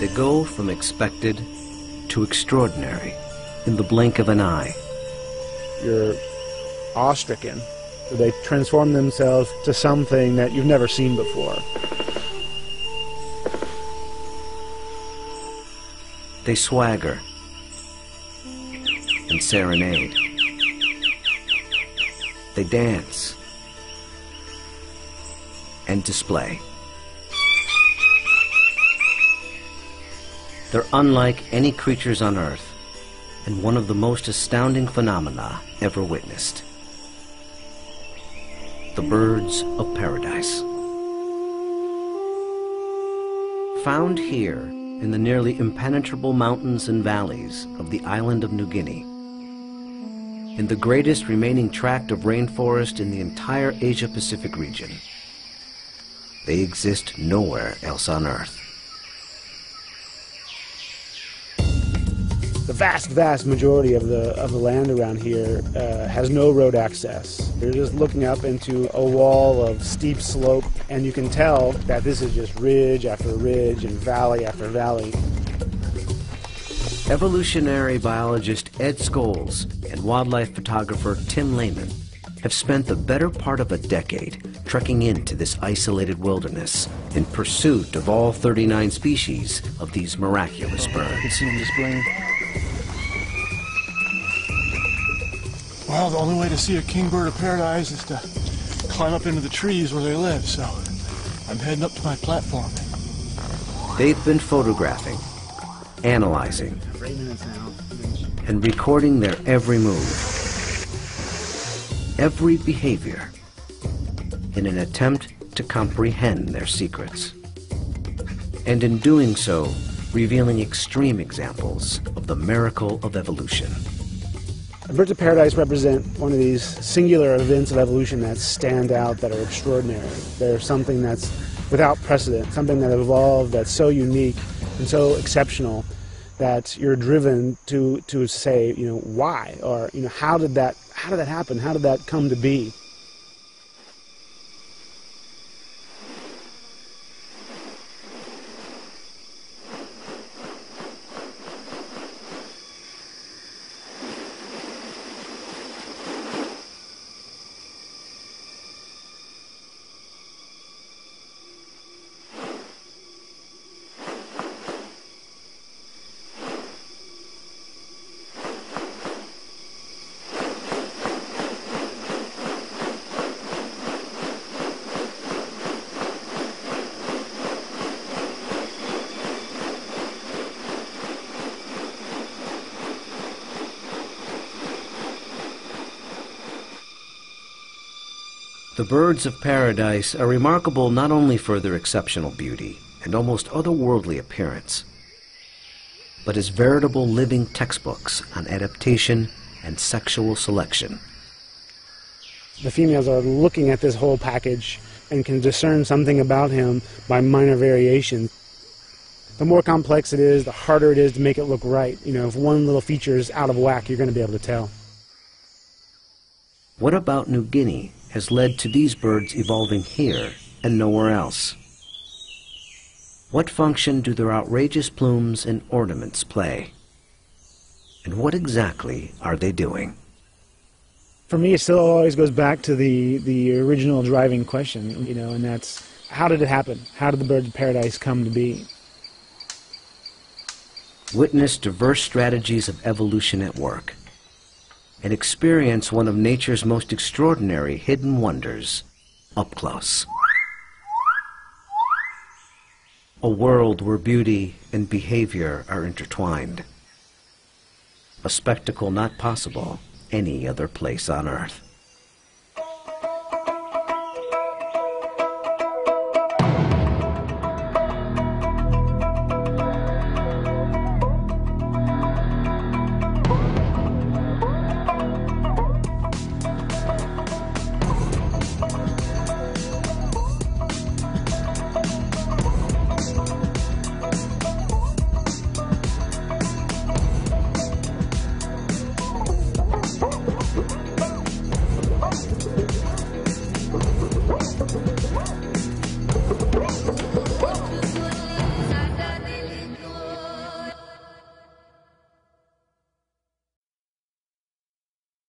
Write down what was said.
They go from expected to extraordinary in the blink of an eye. You're awe-stricken. They transform themselves to something that you've never seen before. They swagger and serenade. They dance and display. They're unlike any creatures on Earth, and one of the most astounding phenomena ever witnessed. The birds of paradise. Found here in the nearly impenetrable mountains and valleys of the island of New Guinea, in the greatest remaining tract of rainforest in the entire Asia-Pacific region. They exist nowhere else on Earth. The vast majority of the land around here has no road access. You're just looking up into a wall of steep slope, and you can tell that this is just ridge after ridge and valley after valley. Evolutionary biologist Ed Scholes and wildlife photographer Tim Lehman have spent the better part of a decade trekking into this isolated wilderness in pursuit of all 39 species of these miraculous birds. You can see them displaying. Well, the only way to see a kingbird of paradise is to climb up into the trees where they live, so I'm heading up to my platform. They've been photographing, analyzing, and recording their every move, every behavior, in an attempt to comprehend their secrets. And in doing so, revealing extreme examples of the miracle of evolution. Birds of paradise represent one of these singular events of evolution that stand out, that are extraordinary. They're something that's without precedent, something that evolved that's so unique and so exceptional that you're driven to say, you know, why, or, you know, how did that happen? How did that come to be? The birds of paradise are remarkable not only for their exceptional beauty and almost otherworldly appearance, but as veritable living textbooks on adaptation and sexual selection. The females are looking at this whole package and can discern something about him by minor variation. The more complex it is, the harder it is to make it look right. You know, if one little feature is out of whack, you're going to be able to tell. What about New Guinea has led to these birds evolving here and nowhere else? What function do their outrageous plumes and ornaments play? And what exactly are they doing? For me, it still always goes back to the original driving question, you know, and that's, how did it happen? How did the birds of paradise come to be? Witness diverse strategies of evolution at work, and experience one of nature's most extraordinary hidden wonders up close. A world where beauty and behavior are intertwined. A spectacle not possible any other place on Earth.